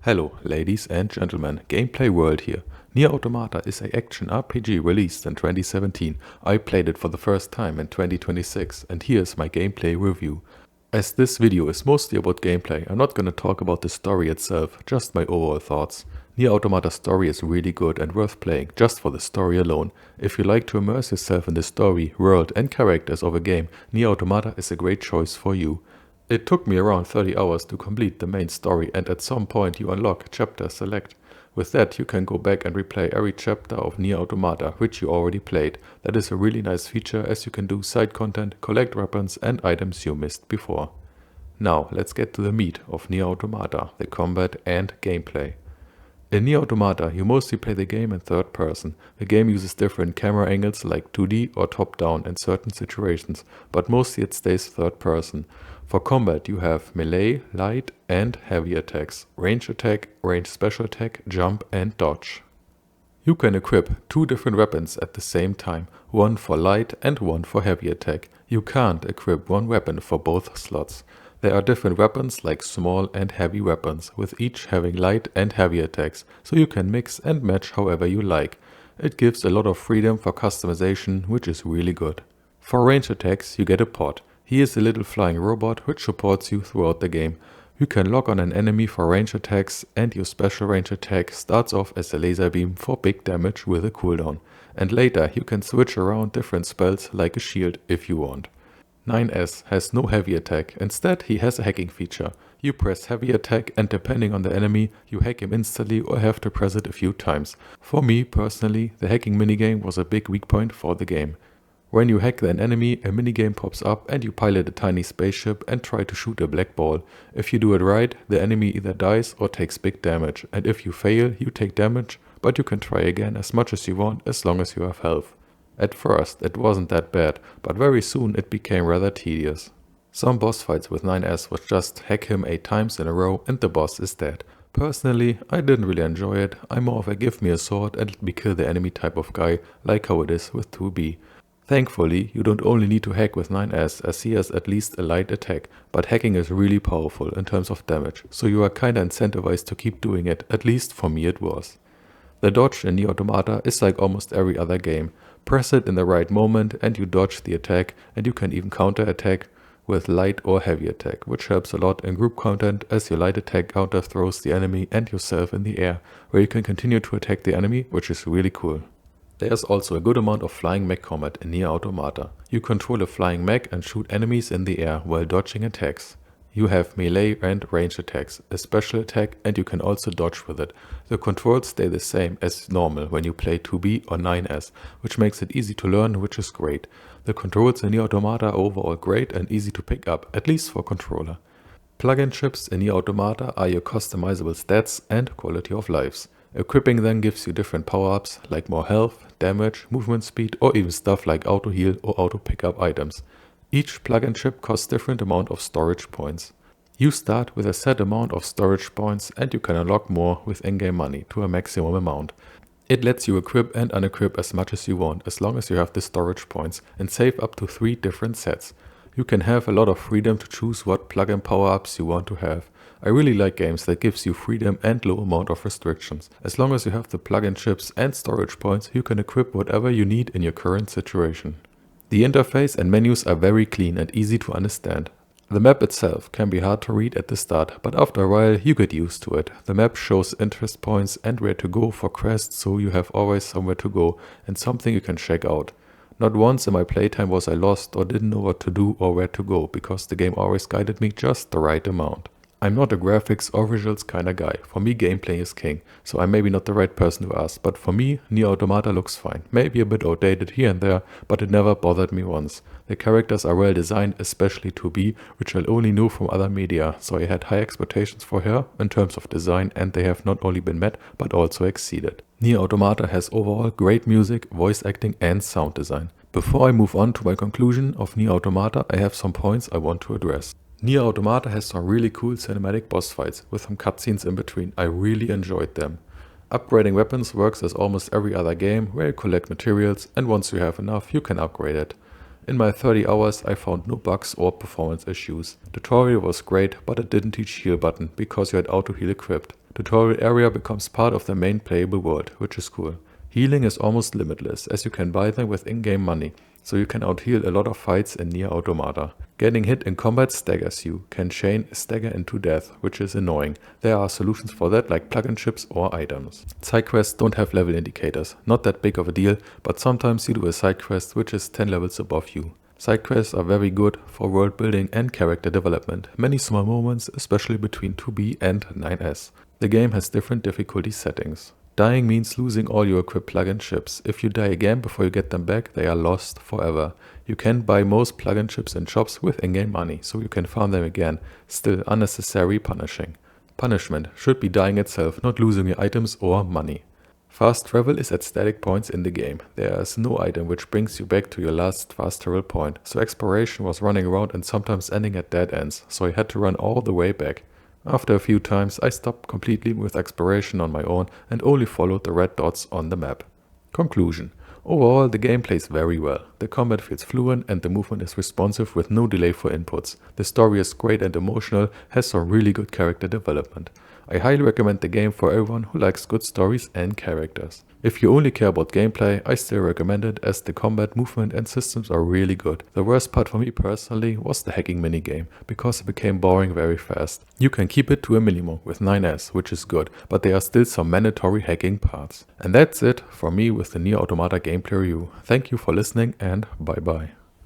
Hello, ladies and gentlemen, Gameplay World here. Nier Automata is an action RPG released in 2017. I played it for the first time in 2026, and here's my gameplay review. As this video is mostly about gameplay, I'm not gonna talk about the story itself, just my overall thoughts. Nier Automata's story is really good and worth playing, just for the story alone. If you like to immerse yourself in the story, world and characters of a game, Nier Automata is a great choice for you. It took me around 30 hours to complete the main story, and at some point you unlock Chapter Select. With that you can go back and replay every chapter of Nier Automata, which you already played. That is a really nice feature, as you can do side content, collect weapons and items you missed before. Now let's get to the meat of Nier Automata, the combat and gameplay. In Nier Automata, you mostly play the game in third person. The game uses different camera angles like 2D or top-down in certain situations, but mostly it stays third person. For combat you have melee, light and heavy attacks, range attack, range special attack, jump and dodge. You can equip two different weapons at the same time, one for light and one for heavy attack. You can't equip one weapon for both slots. There are different weapons like small and heavy weapons, with each having light and heavy attacks, so you can mix and match however you like. It gives a lot of freedom for customization, which is really good. For range attacks you get a pod. He is a little flying robot which supports you throughout the game. You can lock on an enemy for range attacks, and your special range attack starts off as a laser beam for big damage with a cooldown. And later you can switch around different spells like a shield if you want. 9S has no heavy attack, instead he has a hacking feature. You press heavy attack and depending on the enemy you hack him instantly or have to press it a few times. For me personally, the hacking minigame was a big weak point for the game. When you hack an enemy, a minigame pops up and you pilot a tiny spaceship and try to shoot a black ball. If you do it right, the enemy either dies or takes big damage, and if you fail, you take damage, but you can try again as much as you want as long as you have health. At first it wasn't that bad, but very soon it became rather tedious. Some boss fights with 9S was just hack him 8 times in a row and the boss is dead. Personally, I didn't really enjoy it. I'm more of a give me a sword and let me kill the enemy type of guy, like how it is with 2B. Thankfully, you don't only need to hack with 9S, as he has at least a light attack, but hacking is really powerful in terms of damage, so you are kinda incentivized to keep doing it, at least for me it was. The dodge in Nier Automata is like almost every other game. Press it in the right moment and you dodge the attack, and you can even counter attack with light or heavy attack, which helps a lot in group content, as your light attack counter throws the enemy and yourself in the air, where you can continue to attack the enemy, which is really cool. There's also a good amount of flying mech combat in Nier Automata. You control a flying mech and shoot enemies in the air while dodging attacks. You have melee and range attacks, a special attack, and you can also dodge with it. The controls stay the same as normal when you play 2B or 9S, which makes it easy to learn, which is great. The controls in Nier Automata are overall great and easy to pick up, at least for controller. Plugin chips in Nier Automata are your customizable stats and quality of lives. Equipping them gives you different power-ups like more health, damage, movement speed, or even stuff like auto heal or auto pick up items. Each plugin chip costs different amount of storage points. You start with a set amount of storage points and you can unlock more with in-game money to a maximum amount. It lets you equip and unequip as much as you want, as long as you have the storage points, and save up to 3 different sets. You can have a lot of freedom to choose what plugin power-ups you want to have. I really like games that gives you freedom and low amount of restrictions. As long as you have the plugin chips and storage points, you can equip whatever you need in your current situation. The interface and menus are very clean and easy to understand. The map itself can be hard to read at the start, but after a while you get used to it. The map shows interest points and where to go for quests, so you have always somewhere to go and something you can check out. Not once in my playtime was I lost or didn't know what to do or where to go, because the game always guided me just the right amount. I'm not a graphics or visuals kinda guy. For me gameplay is king, so I'm maybe not the right person to ask, but for me Nier Automata looks fine. Maybe a bit outdated here and there, but it never bothered me once. The characters are well designed, especially 2B, which I only knew from other media, so I had high expectations for her in terms of design, and they have not only been met but also exceeded. Nier Automata has overall great music, voice acting and sound design. Before I move on to my conclusion of Nier Automata, I have some points I want to address. Nier Automata has some really cool cinematic boss fights with some cutscenes in between. I really enjoyed them. Upgrading weapons works as almost every other game, where you collect materials and once you have enough you can upgrade it. In my 30 hours I found no bugs or performance issues. Tutorial was great, but it didn't teach heal button because you had auto heal equipped. Tutorial area becomes part of the main playable world, which is cool. Healing is almost limitless, as you can buy them with in-game money, so you can out-heal a lot of fights in Nier Automata. Getting hit in combat staggers you, can chain a stagger into death, which is annoying. There are solutions for that like plug-in chips or items. Side quests don't have level indicators, not that big of a deal, but sometimes you do a side quest which is 10 levels above you. Side quests are very good for world building and character development, many small moments, especially between 2B and 9S. The game has different difficulty settings. Dying means losing all your equipped plug-in chips. If you die again before you get them back, they are lost forever. You can buy most plug-in chips in shops with in-game money, so you can farm them again. Still unnecessary punishing. Punishment should be dying itself, not losing your items or money. Fast travel is at static points in the game. There is no item which brings you back to your last fast travel point, so exploration was running around and sometimes ending at dead ends, so I had to run all the way back. After a few times, I stopped completely with exploration on my own and only followed the red dots on the map. Conclusion. Overall, the game plays very well. The combat feels fluent and the movement is responsive with no delay for inputs. The story is great and emotional, has some really good character development. I highly recommend the game for everyone who likes good stories and characters. If you only care about gameplay, I still recommend it as the combat, movement and systems are really good. The worst part for me personally was the hacking minigame, because it became boring very fast. You can keep it to a minimum with 9S, which is good, but there are still some mandatory hacking parts. And that's it from me with the Nier Automata gameplay review. Thank you for listening and bye bye.